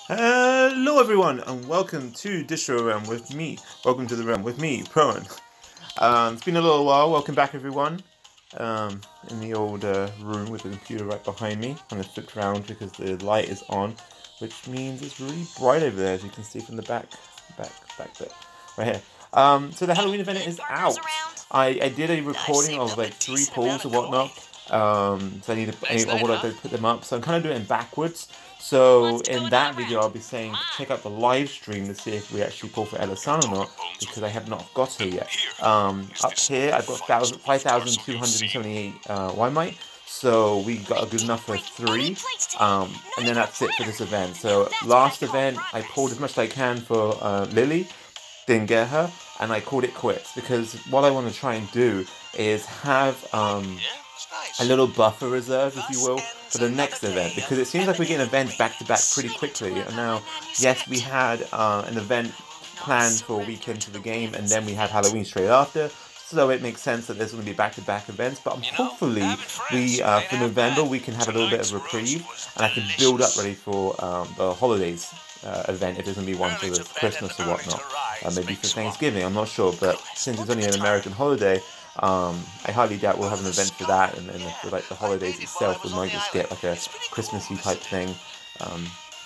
Hello everyone and welcome to Distro Realm with me. Welcome to the realm with me, Proan. It's been a little while. Welcome back everyone. In the old room with the computer right behind me. I'm gonna flip around because the light is on, which means it's really bright over there, as you can see from the back bit, right here. So the Halloween event is out. I did a recording of like 3 polls or whatnot. So I would like to put them up. So I'm kind of doing it backwards. So in that video, I'll be saying check out the live stream to see if we actually pull for Elisanne or not, because I have not got her yet. Up here, I've got 5,278 Ymite. So we got a good enough for 3, and then that's it for this event. So last event, I pulled as much as I can for Lily, didn't get her, and I called it quits, because what I want to try and do is have a little buffer reserve, if you will, for the next event, because it seems like we're getting events back to back pretty quickly. And now, yes, we had an event planned for a week into the game, and then we have Halloween straight after, so it makes sense that there's going to be back-to-back events. But hopefully, for November, we can have a little bit of reprieve, and I can build up ready for the holidays event, if there's going to be one for the Christmas or whatnot, maybe for Thanksgiving, I'm not sure. But since it's only an American holiday, I highly doubt we'll have an event for that, and then for like the holidays itself, we might just get like a Christmassy type thing,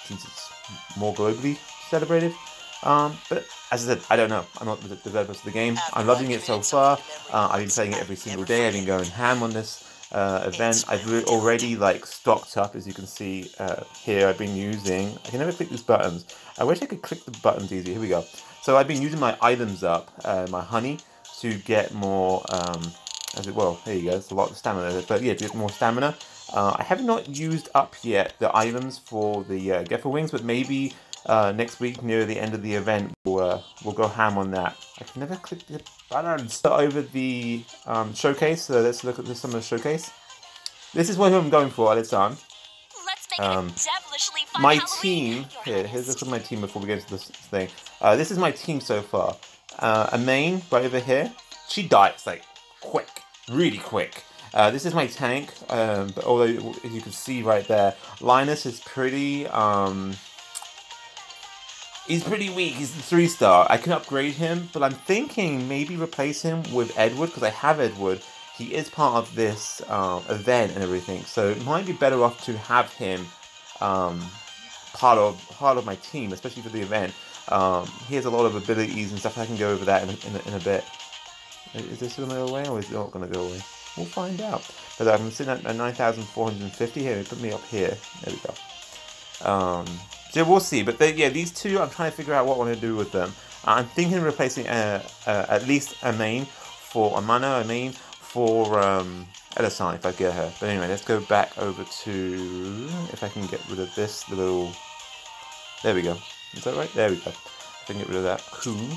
since it's more globally celebrated. But as I said, I don't know. I'm not the developers of the game. I'm loving it so far. I've been playing it every single day. I've been going ham on this event. I've already like stocked up, as you can see here. I've been using. I can never click these buttons. I wish I could click the buttons easier. Here we go. So I've been using my items up, my honey, to get more. Well, there you go. It's a lot of stamina, but yeah, to get more stamina. I have not used up yet the items for the Gepher wings, but maybe next week near the end of the event we'll go ham on that. I can never click the buttons. Start over the showcase. So let's look at some of the showcase. This is what I'm going for, Elisanne. My team here's look at my team before we get into this thing. This is my team so far. A main right over here. She dies like quick, really quick. This is my tank, but although as you can see right there, Linus is pretty he's pretty weak. He's the 3-star. I can upgrade him, but I'm thinking maybe replace him with Edward, because I have Edward. He is part of this event and everything, so it might be better off to have him part of my team, especially for the event. He has a lot of abilities and stuff. I can go over that in a bit. Is this going to go away, or is it not going to go away? We'll find out. But I'm sitting at 9,450 here. Put me up here. There we go. So we'll see. But yeah, these two, I'm trying to figure out what I want to do with them. I'm thinking of replacing at least a main for Amana, a main for Elisanne, if I get her. But anyway, let's go back over to, if I can get rid of this little. There we go. Is that right? There we go. I can get rid of that. Cool.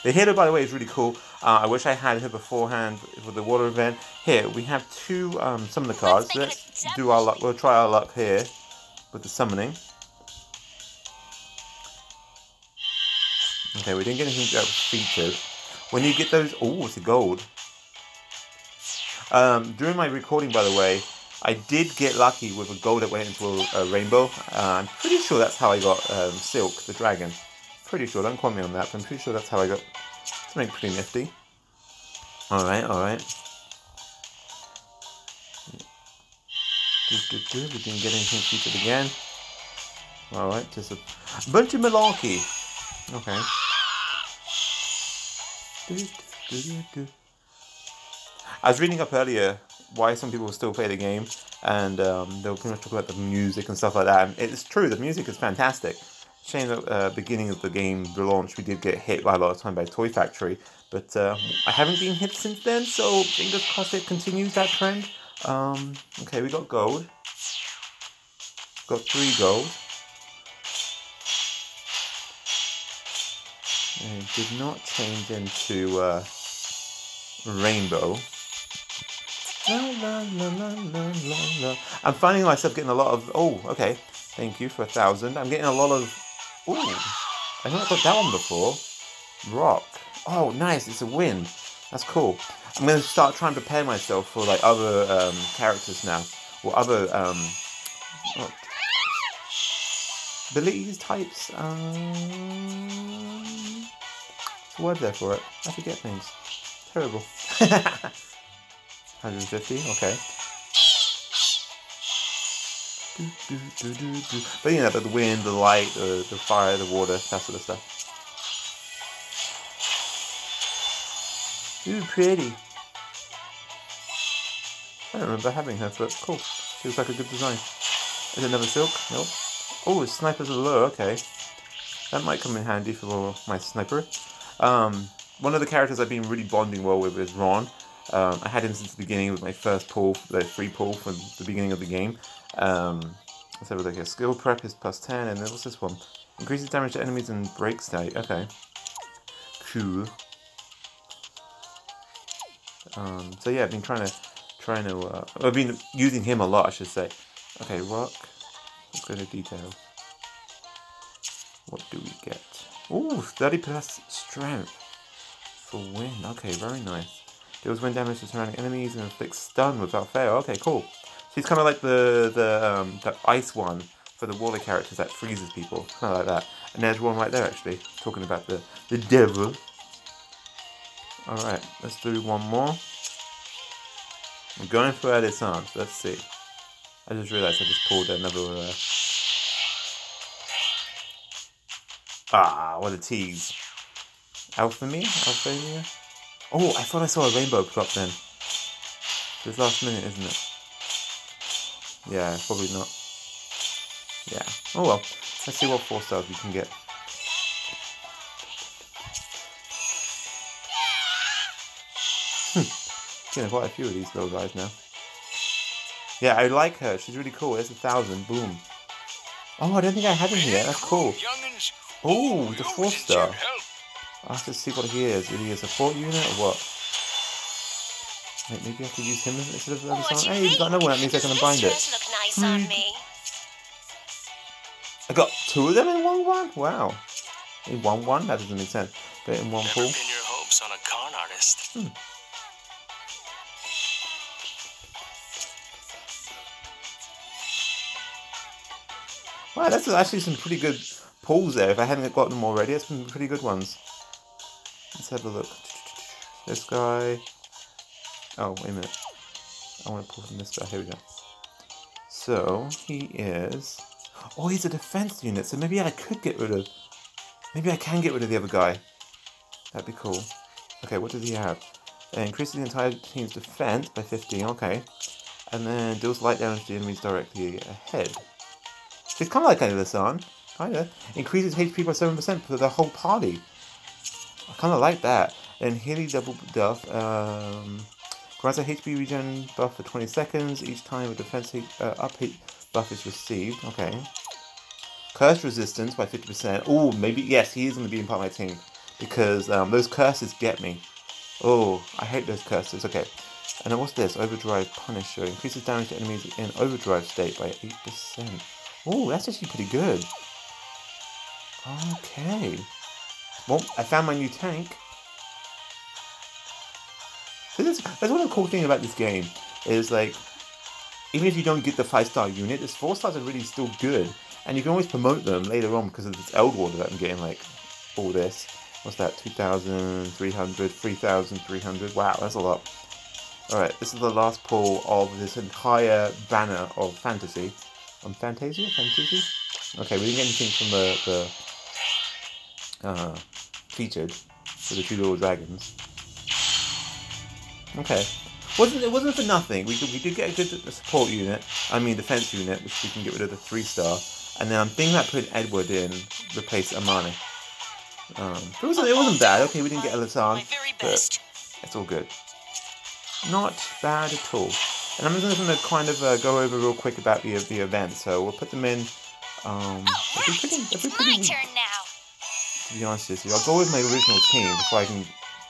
The healer, by the way, is really cool. I wish I had her beforehand for the water event. Here, we have 2 summoner cards. So let's do our luck. We'll try our luck here with the summoning. Okay, we didn't get anything that was featured. When you get those... Oh, it's a gold. During my recording, by the way, I did get lucky with a gold that went into a rainbow. I'm pretty sure that's how I got Silk, the dragon. Pretty sure, don't quote me on that, but I'm pretty sure that's how I got something pretty nifty. Alright, alright. We didn't get anything featured again. Alright, just a bunch of malarkey. Okay. I was reading up earlier why some people still play the game, and they were pretty much talking about the music and stuff like that. And it's true, the music is fantastic. Shame that beginning of the game, the launch, we did get hit by a lot of time by Toy Factory, but I haven't been hit since then, so fingers crossed it continues that trend. Okay, we got gold. Got 3 gold. And it did not change into rainbow. La, la, la, la, la, la, la. I'm finding myself getting a lot of... Oh, okay. Thank you for 1,000. I'm getting a lot of... Ooh, I've not got that one before. Rock. Oh, nice. It's a wind. That's cool. I'm going to start trying to prepare myself for like other characters now. Or other Abilities, types, what's the word there for it? I forget things. Terrible. 150, okay. But you know, the wind, the light, the fire, the water, that sort of stuff. Ooh, pretty. I don't remember having her, but cool. She looks like a good design. Is it another silk? Nope. Oh, snipers are low, okay. That might come in handy for my sniper. One of the characters I've been really bonding well with is Ron. I had him since the beginning with my first pull, the free pull from the beginning of the game. Let's have a look here. Skill prep is plus 10, and then what's this one? Increases damage to enemies and break state. Okay. Cool. So yeah, I've been I've been using him a lot, I should say. Okay, rock. Let's go to details. What do we get? Ooh, 30+ strength for wind. Okay, very nice. Deals wind damage to surrounding enemies and inflicts stun without fail. Okay, cool. She's kind of like the ice one for the water characters that freezes people. Kind of like that. And there's one right there actually, talking about the devil. Alright, let's do one more. I'm going for Elisanne, so let's see. I just realised I just pulled another... what a tease. Alphamia? Oh, I thought I saw a rainbow crop then. This last minute, isn't it? Yeah, probably not. Yeah. Oh well. Let's see what 4 stars we can get. Getting quite a few of these little guys now. Yeah, I like her. She's really cool. There's 1,000. Boom. Oh, I don't think I had him here. That's cool. Oh, the 4-star. I'll have to see what he is. Is he a support unit or what? Wait, maybe I could use him instead of Elisanne. Hey, he's got another one. That means I can bind it. I got 2 of them in one? Wow. In one? That doesn't make sense. But in one pool. Never pin your hopes on a con artist. Wow, that's actually some pretty good pulls there. If I hadn't gotten them already, that's some pretty good ones. Let's have a look. This guy. Oh, wait a minute. I want to pull from this guy. Here we go. So, he is... Oh, he's a defense unit, so maybe I could get rid of... Maybe I can get rid of the other guy. That'd be cool. Okay, what does he have? It increases the entire team's defense by 15, okay. And then deals light damage to enemies directly ahead. She's kind of like Elisanne. Kinda. Increases HP by 7% for the whole party. I kind of like that. Then Healy double buff. Grants a HP regen buff for 20 seconds each time a defense up hit buff is received. Okay. Curse resistance by 50%. Oh, maybe, yes, he is going to be in part of my team. Because those curses get me. Oh, I hate those curses. Okay. And then what's this? Overdrive Punisher. Increases damage to enemies in overdrive state by 8%. Oh, that's actually pretty good. Okay. Well, I found my new tank. So that's one of the cool things about this game. Is like, even if you don't get the 5-star unit, this 4 stars are really still good. And you can always promote them later on because of this Eldwater that I'm getting, like, all this. What's that? 2,300, 3,300. Wow, that's a lot. Alright, this is the last pull of this entire banner of fantasy. Fantasia? Fantasy? Okay, we didn't get anything from the featured for the 2 little dragons. Okay. It wasn't for nothing. We did get a good support unit. I mean defense unit, which we can get rid of the 3-star. And then I'm thinking about putting Edward in, replace Amane. It wasn't bad. Okay, we didn't get Elisanne, but it's all good. Not bad at all. And I'm just going to kind of go over real quick about the event. So we'll put them in. They'll be pretty my turn now. To be honest with you, I'll go with my original team before I can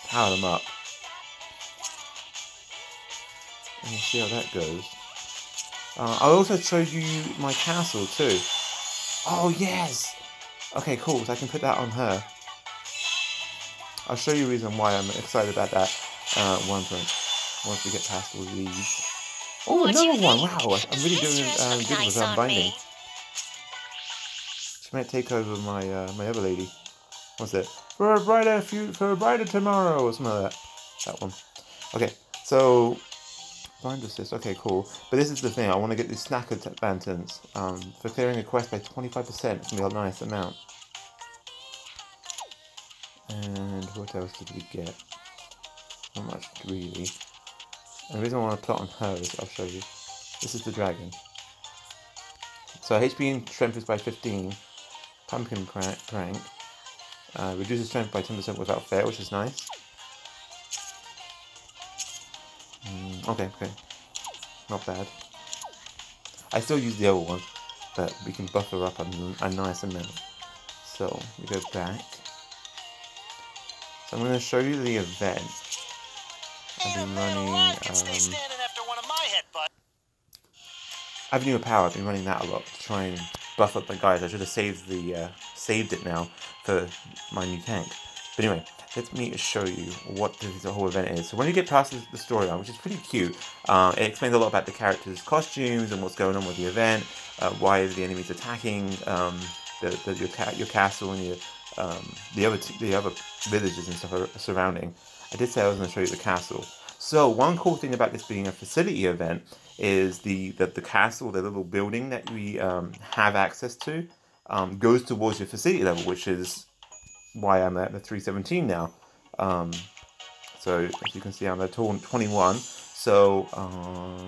power them up. And we'll see how that goes. I'll also show you my castle too. Oh yes! Okay, cool. So I can put that on her. I'll show you a reason why I'm excited about that once we get past all these. Oh, another one! Wow, I'm really doing good with binding. might take over my my other lady. What's it? For a brighter tomorrow, or something like that. That one. Okay, so blind assist. Okay, cool. But this is the thing. I want to get these snacker lanterns. For clearing a quest by 25%. It's gonna be a nice amount. And what else did we get? Not much really. And the reason I want to plot on her is I'll show you. This is the dragon. So HP and strength is by 15. Pumpkin prank. Reduces strength by 10% without fail, which is nice. Okay. Not bad. I still use the other one, but we can buff her up a nice amount. So, we go back. So I'm going to show you the event. I've been running Avenue of Power. I've been running that a lot to try and buff up the guys. I should have saved it now for my new tank. But anyway, let me show you what the whole event is. So when you get past the storyline, which is pretty cute, it explains a lot about the characters' costumes and what's going on with the event. Why is the enemies attacking your castle and the other villages and stuff surrounding. I did say I was going to show you the castle. So one cool thing about this being a facility event is the castle, the little building that we have access to, goes towards your facility level, which is why I'm at the 317 now. So as you can see, I'm at 21. So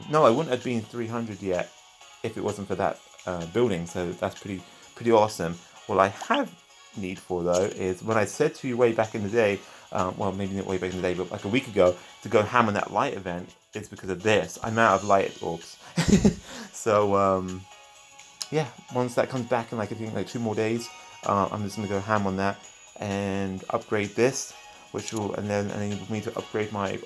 no, I wouldn't have been 300 yet if it wasn't for that building. So that's pretty awesome. What I have need for though is when I said to you way back in the day, well maybe not way back in the day, but like a week ago, to go ham on that light event, it's because of this. I'm out of light orbs. So yeah, once that comes back in I think like 2 more days, I'm just gonna go ham on that and upgrade this, which will and then enable me to upgrade my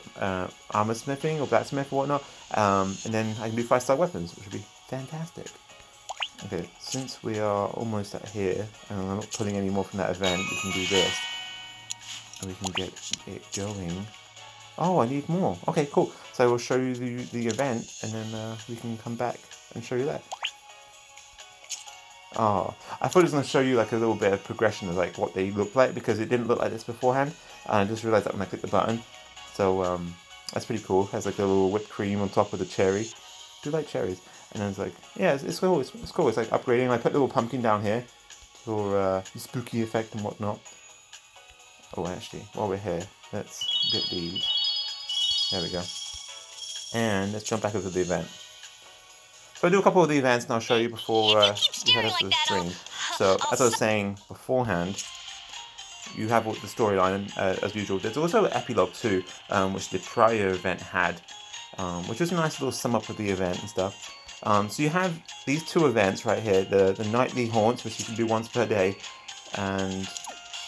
armor smithing or blacksmith or whatnot, and then I can do 5-star weapons, which would be fantastic. Okay, since we are almost at here, and I'm not pulling any more from that event, we can do this, and we can get it going. Oh, I need more. Okay, cool. So we'll show you the event, and then we can come back and show you that. Oh, I thought it was going to show you like a little bit of progression of like what they look like, because it didn't look like this beforehand, and I just realised that when I clicked the button. So that's pretty cool. It has like a little whipped cream on top of the cherry. I do like cherries. And then it's like, yeah, it's cool. It's cool. It's like upgrading. I put a little pumpkin down here for the spooky effect and whatnot. Oh, actually, while we're here, let's get these. There we go. And let's jump back over to the event. So I do a couple of the events and I'll show you before we head up to the stream. So as I was saying beforehand, you have the storyline as usual. There's also an epilogue too, which the prior event had, which was a nice little sum up of the event and stuff. So you have these 2 events right here, the nightly haunts, which you can do once per day, and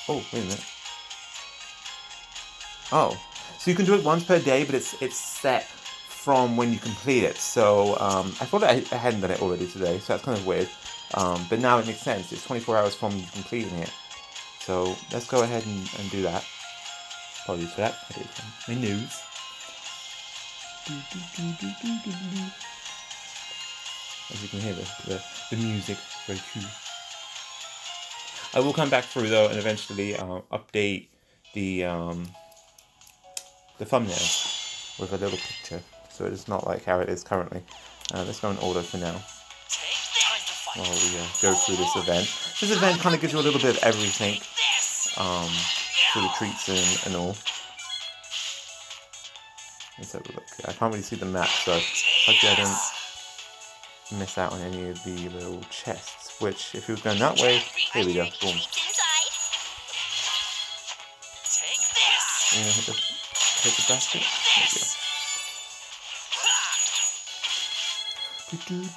oh wait a minute. Oh, so you can do it once per day, but it's set from when you complete it. So I thought I hadn't done it already today, so that's kind of weird. But now it makes sense. It's 24 hours from you completing it. So let's go ahead and do that. Apologies for that. I did my news. As you can hear the music, very cool. I will come back through though and eventually update the thumbnail with a little picture, so it's not like how it is currently. Let's go in order for now while we go through this event. This event kind of gives you a little bit of everything, for the treats and all. Let's have a look. I can't really see the map, so hopefully I don't miss out on any of the little chests, which if you was going that way, here we go, boom. You know, hit the basket.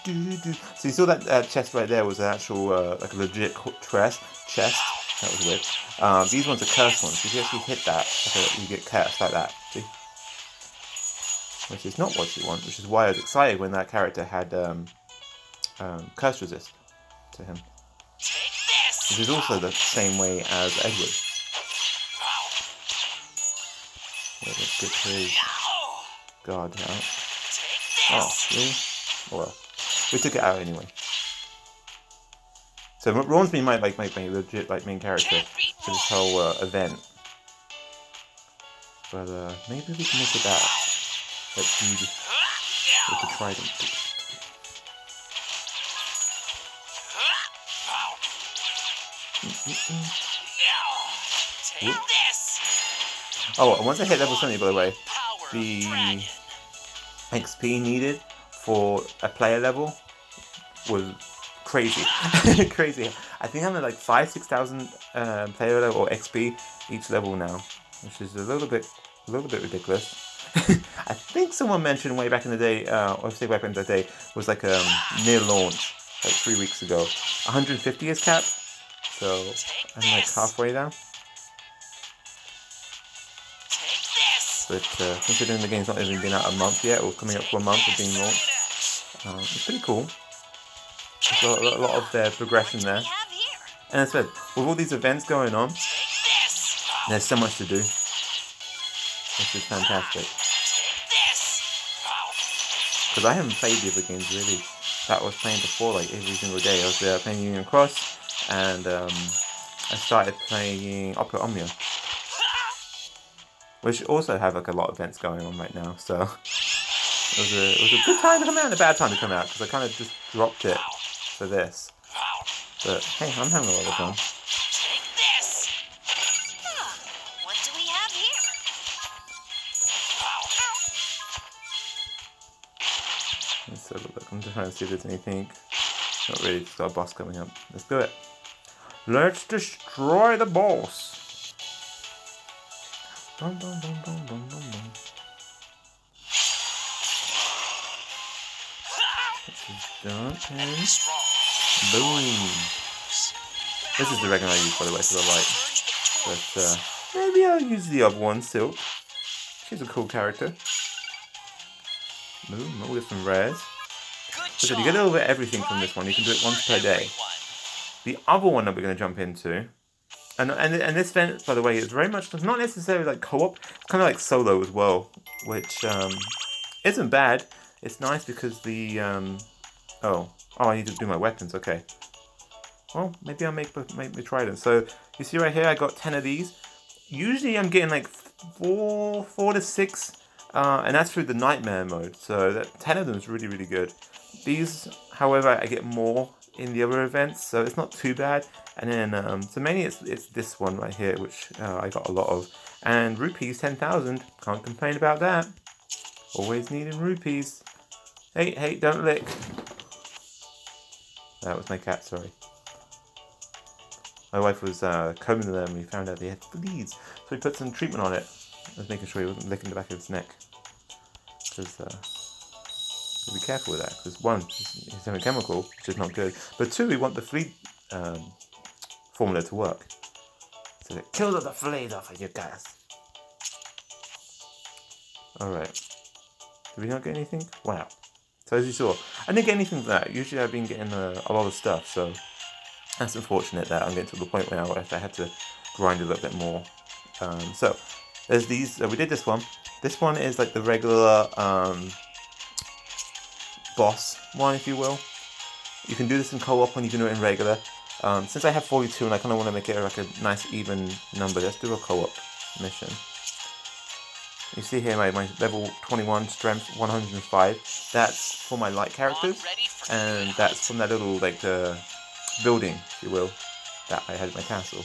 There we go. So you saw that chest right there was an actual, like a legit chest. That was weird. These ones are cursed ones. If you actually hit that, okay, you get cursed like that. See? Which is not what you want, which is why I was excited when that character had curse resist to him. Which is also the same way as Edward. Let's get his guard out. Oh, really? Well, we took it out anyway. So Ron's been my legit main character for this whole event. But maybe we can make it that dude with the trident. Take this. Oh, and once I hit level 70, by the way, the XP needed for a player level was crazy. Crazy. I think I'm at like 5,000-6,000 player level or XP each level now, which is a little bit ridiculous. I think someone mentioned way back in the day, or say way back in the day, was like near launch, like 3 weeks ago. 150 is cap, so I'm like halfway now. But considering the game's not even been out a month yet, or coming up for a month of being launched, it's pretty cool. There's a lot of their progression there. And as I said, with all these events going on, there's so much to do. This is fantastic. Because I haven't played the other games really that I was playing before, like every single day. I was playing Union Cross, and I started playing Opera Omnia, which also have like a lot of events going on right now. So it was a good time to come out and a bad time to come out, because I kind of just dropped it for this. But hey, I'm having a lot of fun. What do we have here? Let's have a look. I'm just trying to see if there's anything. Not really, just got a boss coming up. Let's do it. Let's destroy the boss. Bum, bum, bum, bum, bum, bum, bum. This is done, and boom. This is the regular I use, by the way, for the light. But maybe I'll use the other one, Silk. She's a cool character. Boom, we'll get some rares. So you get a little bit of everything from this one. You can do it once per day. The other one that we're going to jump into, and this event, by the way, is very much not necessarily like co-op. It's kind of like solo as well, which isn't bad. It's nice because the oh, I need to do my weapons. Okay. Well, maybe I'll make the trident. So you see right here, I got 10 of these. Usually I'm getting like four to 6, and that's through the nightmare mode. So that 10 of them is really, really good. These, however, I get more in the other events, so it's not too bad. And then so mainly it's this one right here, which I got a lot of. And rupees 10,000. Can't complain about that. Always needing rupees. Hey, don't lick. That was my cat. Sorry. My wife was combing them and we found out they had fleas. So we put some treatment on it. I was making sure he wasn't licking the back of his neck. Because, be careful with that. Because one, he's having a chemical, which is not good. But two, we want the flea formula to work. So that kills the fleas off of you guys. Alright. Did we not get anything? Wow. So as you saw, I didn't get anything from that. Usually I've been getting a lot of stuff, so that's unfortunate that I'm getting to the point where I had to grind a little bit more. So there's these. We did this one. This one is like the regular boss one, if you will. You can do this in co-op and you can do it in regular. Since I have 42 and I kind of want to make it like a nice even number, let's do a co-op mission. You see here my level 21 strength 105. That's for my light characters, and that's from that little like building, if you will, that I had in my castle.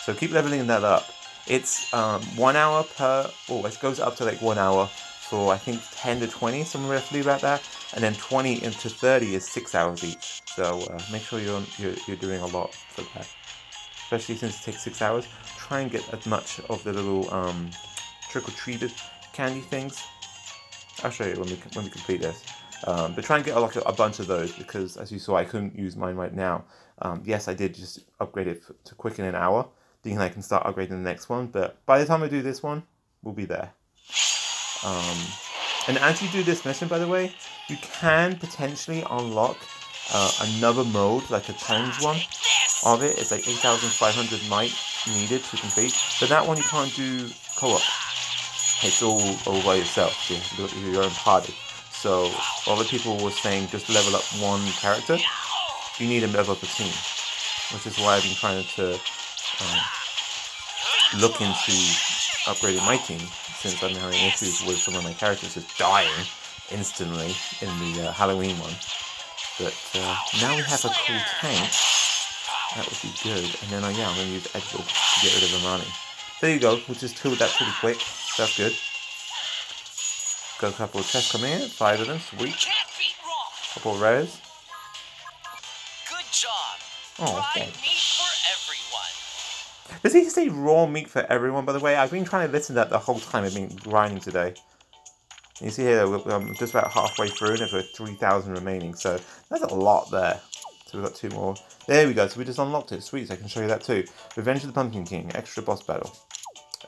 So keep leveling that up. It's 1 hour per. Oh, it goes up to like 1 hour for I think 10 to 20, somewhere roughly about that, and then 20 into 30 is 6 hours each. So make sure you're doing a lot for that, especially since it takes 6 hours. Try and get as much of the little trick-or-treated candy things. I'll show you when we complete this. But try and get like a bunch of those, because as you saw, I couldn't use mine right now. Yes, I did just upgrade it to quick in an hour, thinking I can start upgrading the next one. But by the time I do this one, we'll be there. And as you do this mission, by the way, you can potentially unlock another mode, like a challenge one of it. It's like 8,500 might needed to complete, but that one you can't do co-op. It's all by yourself, your own party. So other people were saying just level up one character. You need to level up a team. which is why I've been trying to look into upgrading my team, since I'm having issues with some of my characters just dying instantly in the Halloween one. But now we have a cool tank. That would be good. And then yeah, I'm going to use Edward to get rid of Imani. There you go. We'll just killed that pretty quick. That's good. Got a couple of chests coming in. 5 of them. Sweet. Couple of rares. Good job. Oh, Fried thanks. meat for everyone. Does he say raw meat for everyone, by the way? I've been trying to listen to that the whole time I've been grinding today. You see here, I'm just about halfway through, and there's 3,000 remaining, so that's a lot there. So we've got 2 more. There we go, so we just unlocked it. Sweet, so I can show you that too. Revenge of the Pumpkin King, extra boss battle.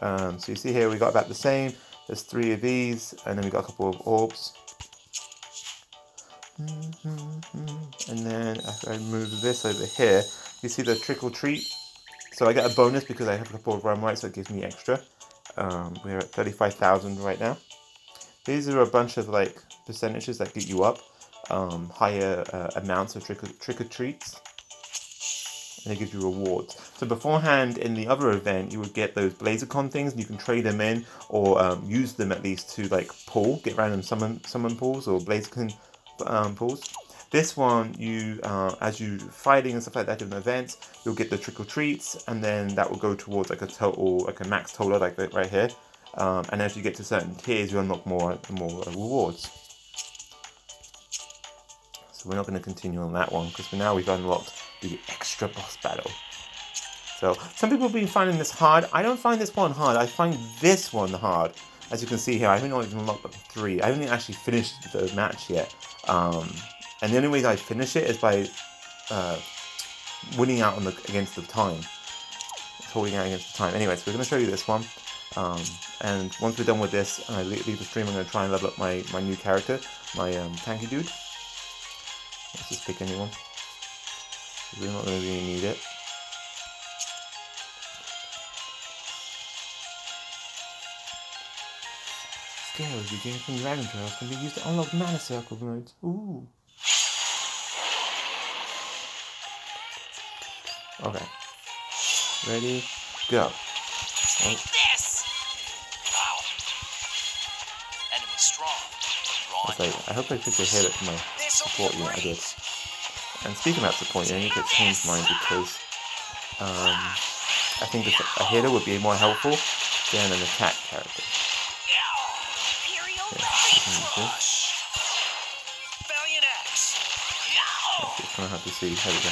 So you see here, we got about the same. There's 3 of these, and then we got a couple of orbs. And then if I move this over here, you see the trick or treat. So I get a bonus because I have a couple of run rights, so it gives me extra. We're at 35,000 right now. These are a bunch of like percentages that get you up higher amounts of trick or treats, and it gives you rewards. So beforehand, in the other event, you would get those BlazerCon things, and you can trade them in or use them at least to like pull, get random summon pulls or BlazerCon pulls. This one, you as you fighting and stuff like that in events, you'll get the trick or treats, and then that will go towards like a total, like a max total, like that right here. And as you get to certain tiers, you unlock more rewards. So we're not going to continue on that one, because for now we've unlocked the extra boss battle. So some people have been finding this hard. I don't find this one hard. I find this one hard. As you can see here, I haven't even unlocked up 3. I haven't actually finished the match yet. And the only way that I finish it is by winning out on against the time. Holding out against the time. Anyway, so we're going to show you this one. And once we're done with this, and I leave the stream, I'm going to try and level up my new character, my tanky dude. Let's just pick anyone. We're not going to really need it. Scales you gain from Dragon Trails can be used to unlock mana circle modes. Ooh. Okay. Ready? Go. Take this! Wow. Enemy strong. I hope I picked a hit for my support unit. I did. And speaking about support unit, I need to change mine because I think a hitter would be more helpful than an attack character. It's kind of hard to see. There we go.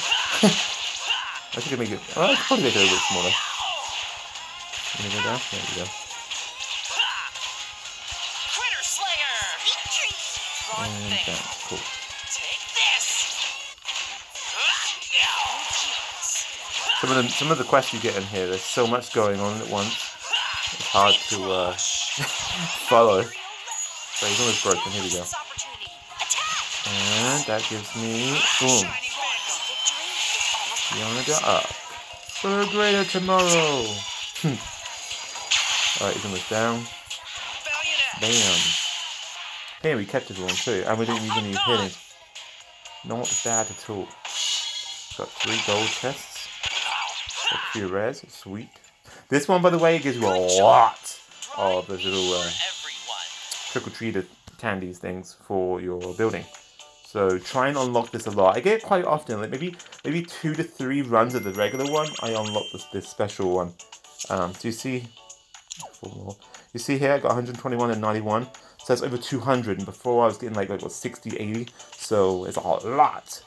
I think I make it. Oh, I could probably make it a little bit smaller. Can you go down? There we go. Critter Slayer! And down. Cool. Take this! Some of the quests you get in here, there's so much going on at once. It's hard to follow. So he's almost broken. Here we go. And that gives me boom. Yonder up. For a greater tomorrow. Alright, he's almost down. Bam. Hey, we kept everyone too, and we didn't use any hitting. Not bad at all. Got 3 gold chests. Got a few rares. Sweet. This one, by the way, gives you a lot of those little trick-or-treated candies things for your building. So try and unlock this a lot. I get it quite often, like maybe 2 to 3 runs of the regular one, I unlock this special one. So you see, 4 more. You see here, I got 121 and 91. So that's over 200, and before I was getting like what, 60, 80. So it's a lot.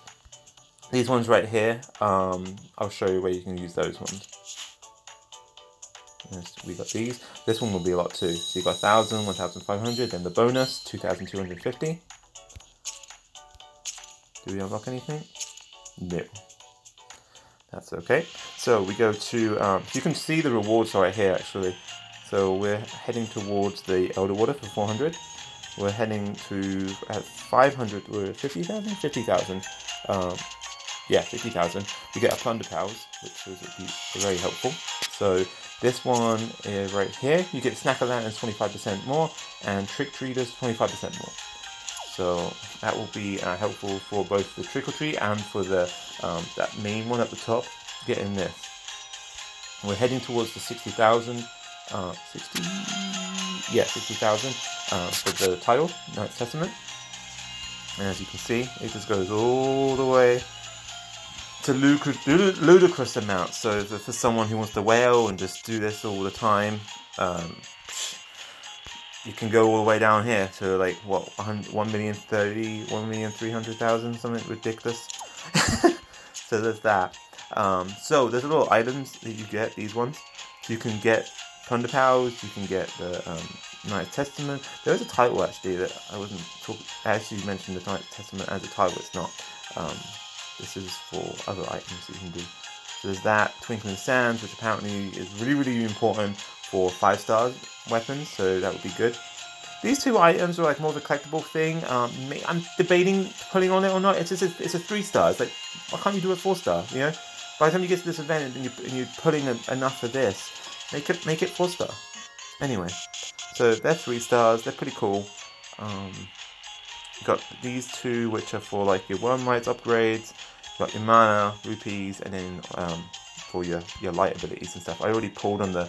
These ones right here, I'll show you where you can use those ones. Yes, we got these. This one will be a lot too. So you got 1,000, 1,500, then the bonus, 2,250. Do we unlock anything? No. That's okay. So we go to, you can see the rewards right here actually. So we're heading towards the Elder Water for 400. We're heading to, at 500, we're at 50,000? 50,000. Yeah, 50,000. We get a Plunder Pals, which is very helpful. So this one is right here. You get Snacker Lanterns 25% more, and Trick Treaters 25% more. So that will be helpful for both the Trick or Treat and for the that main one at the top. getting this. We're heading towards the 60,000. 60,000 for the title, Knight's Testament. And as you can see, it just goes all the way to ludicrous amounts. So for someone who wants to whale and just do this all the time, you can go all the way down here to like what 1,300,000, something ridiculous. So there's that. So there's little items that you get. These ones, you can get Thunder Powers. You can get the Knight's Testament. There is a title actually that I wasn't talking. I actually mentioned the Knight's Testament as a title. It's not. This is for other items that you can do. So there's that Twinkling Sands, which apparently is really important for 5-star weapons. So that would be good. These two items are like more of a collectible thing. I'm debating putting on it or not. It's a 3-star. It's like, why can't you do a 4-star? You know, by the time you get to this event and you're putting enough of this, make it 4-star. Anyway, so they're 3 stars. They're pretty cool. You got these two, which are for like your worm rights upgrades. You got your mana, rupees, and then for your light abilities and stuff. I already pulled on the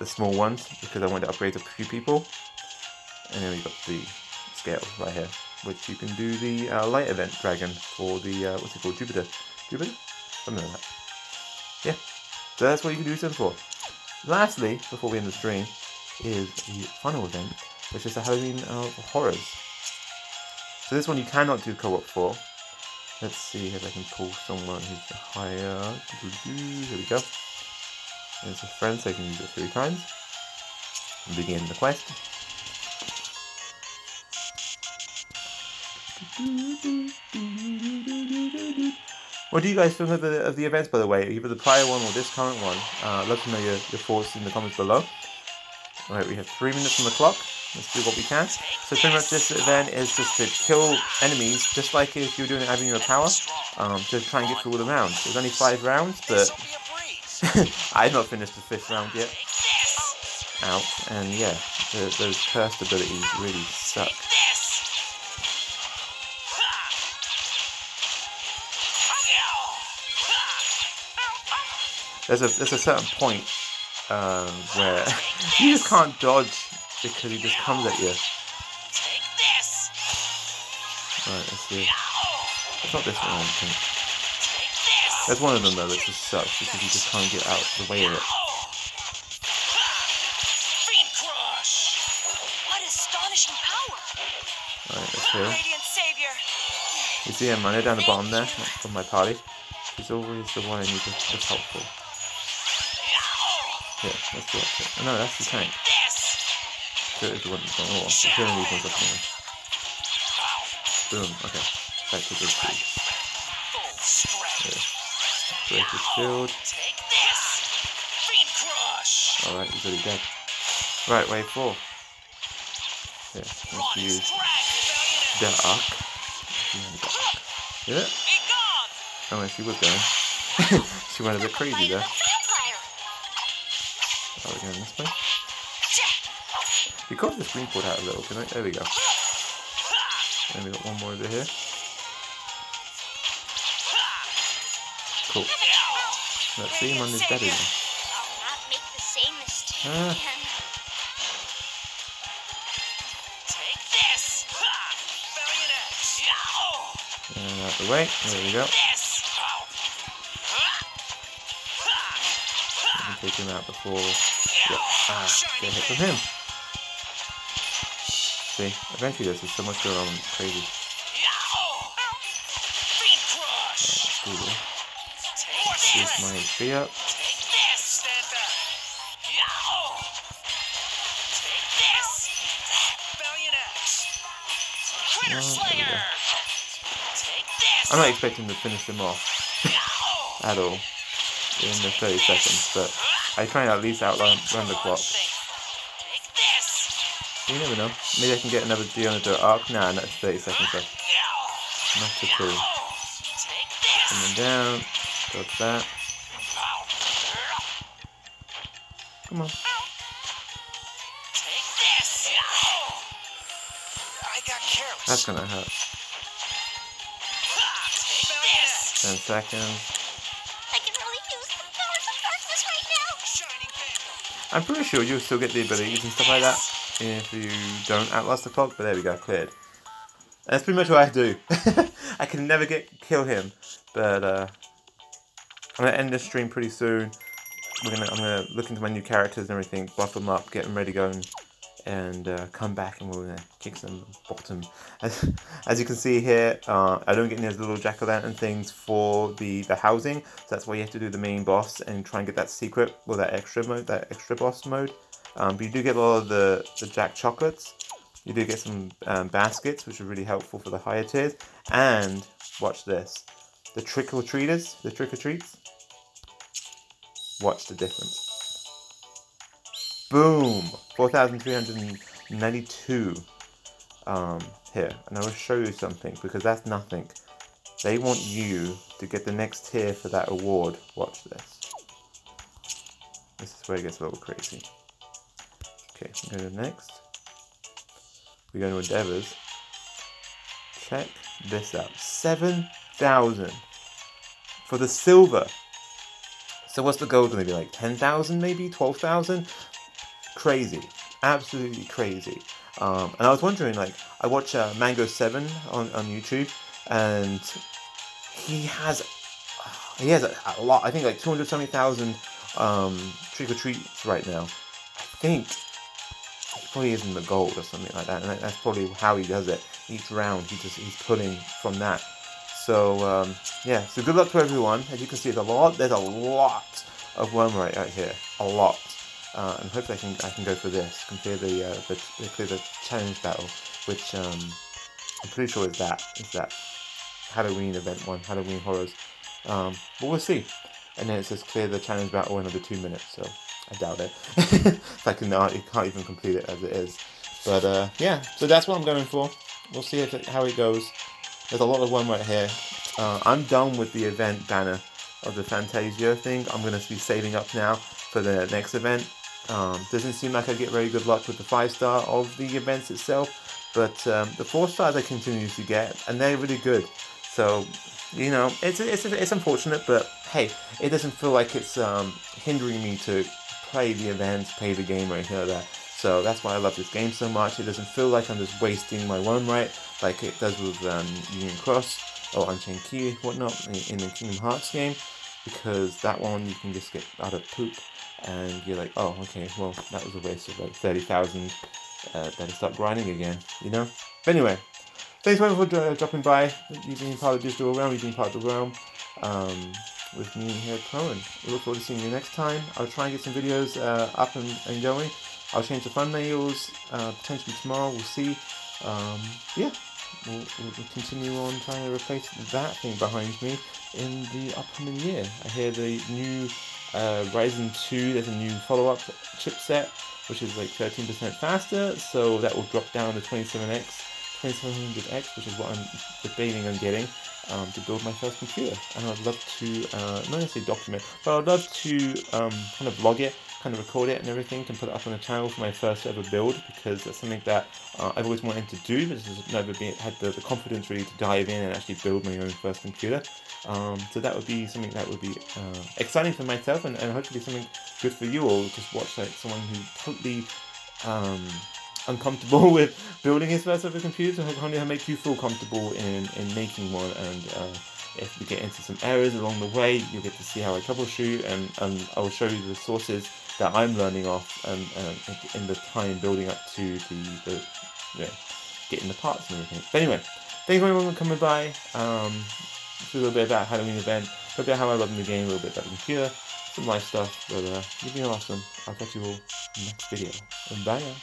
small ones because I wanted to upgrade a few people. And then we got the scale right here, which you can do the light event dragon for the what's it called, Jupiter, something like that. Yeah, so that's what you can do them for. Lastly, before we end the stream, is the final event, which is the Halloween Horrors. So this one you cannot do co-op for. Let's see if I can pull someone who's higher. Here we go. There's a friend, so I can use it 3 times. And begin the quest. What do you guys think of the events, by the way? Either the prior one or this current one. I'd love to know your thoughts in the comments below. Alright, we have 3 minutes on the clock. Let's do what we can. So pretty much this event is just to kill enemies, just like if you're doing an Avenue of Power, to try and get through all the rounds. There's only 5 rounds, but I've not finished the 5th round yet. Ouch. And yeah, those cursed abilities really suck. There's a certain point where you just can't dodge because he just comes at you. Right, let's see. It's not this one, I think. There's one of them though that just sucks because you just can't get out the way of it. Alright, let's heal. You see him running down the bottom there from my party? He's always the one I need to help for. Yeah, let's do it. Oh, no, that's the tank. So it's the one that's going on. We're killing these ones up anyway. Boom, okay. Back to this dude. Break his shield. Alright, he's already dead. Right, wave 4. Yeah, let's use the arc. Yeah. Oh, she was going. She went a bit crazy there. Are we going this way? We got the screen pulled out a little, can I? There we go. And we got one more over here. Cool. Let's see him on his dead again. And out the way. There we go. Take him out before get hit from him. See, eventually there's just so much going on, it's crazy. Let's do this. Let's use my HP up. I'm not expecting to finish him off at all in the 30 seconds, but I try and at least run the clock. You never know. Maybe I can get another D on the dirt arc. Nah, that's 30 seconds left. Not at all. Coming down. Dodge that. Come on. That's gonna hurt. 10 seconds. I can really use I'm pretty sure you'll still get the abilities and stuff like that if you don't outlast the clock, but there we go, cleared. And that's pretty much what I do. I can never kill him, but I'm gonna end this stream pretty soon. I'm gonna look into my new characters and everything, buff them up, get them ready to go, and come back and we're gonna kick some bottom. As you can see here, I don't get any of those little jack-o'-lantern things for the housing, so that's why you have to do the main boss and try and get that secret or that extra mode, that extra boss mode. But you do get a lot of the Jack chocolates. You do get some baskets, which are really helpful for the higher tiers. And watch this, the trick-or-treaters, the trick-or-treats. Watch the difference. Boom! 4,392 here. And I will show you something, because that's nothing. They want you to get the next tier for that award. Watch this. This is where it gets a little crazy. Okay, I'm going to the next. We go to endeavors. Check this out. 7,000 for the silver. So what's the gold going to be like? 10,000 maybe? 12,000? Crazy. Absolutely crazy. And I was wondering, like, I watch Mango7 on YouTube, and he has a lot. I think like 270,000 trick-or-treats right now. I think he probably is in the gold or something like that, and that's probably how he does it. Each round he's pulling from that. So yeah, so good luck to everyone. As you can see, there's a lot of wormrite out here, a lot. And hopefully I can go for this, clear the challenge battle, which I'm pretty sure is that Halloween event one, Halloween horrors. But we'll see. And then it says clear the challenge battle in another 2 minutes, so I doubt it. I can't even complete it as it is. But yeah, so that's what I'm going for. We'll see how it goes. There's a lot of wormrite here. I'm done with the event banner of the Fantasia thing. I'm going to be saving up now for the next event. Doesn't seem like I get very good luck with the 5-star of the events itself, but the 4 stars I continuously get, and they're really good. So, you know, it's unfortunate, but hey, it doesn't feel like it's hindering me to play the events, play the game, or anything like that. So that's why I love this game so much. It doesn't feel like I'm just wasting my wormrite like it does with Union Cross or Unchained Key, whatnot, in the Kingdom Hearts game, because that one you can just get out of poop. And you're like, oh, okay, well, that was a waste of like 30,000. Better start grinding again, you know? But anyway, thanks for dropping by. You've been part of the digital realm, you've been part of the realm with me here at Cohen. We look forward to seeing you next time. I'll try and get some videos up and going. I'll change the thumbnails potentially tomorrow, we'll see. Yeah, we'll continue on trying to replace that thing behind me in the upcoming year. I hear the new Ryzen 2, there's a new follow-up chipset, which is like 13% faster, so that will drop down to 2700X, which is what I'm debating on getting to build my first computer. And I'd love to, not necessarily document, but I'd love to kind of vlog it, kind of record it and everything, and put it up on the channel for my first ever build, because that's something that I've always wanted to do, but just never had the confidence really to dive in and actually build my own first computer. So that would be something that would be exciting for myself, and hopefully something good for you all. Just watch like someone who's totally uncomfortable with building his first ever computer, so how to make you feel comfortable in making one. And if we get into some errors along the way, you'll get to see how I troubleshoot, and I'll show you the sources that I'm learning off and in the time building up to the getting the parts and everything. But anyway, thanks everyone for coming by. A little bit about Halloween event, a little bit how I love the game, a little bit about the computer, some life stuff. But you've been awesome. I'll catch you all in the next video. And bye now.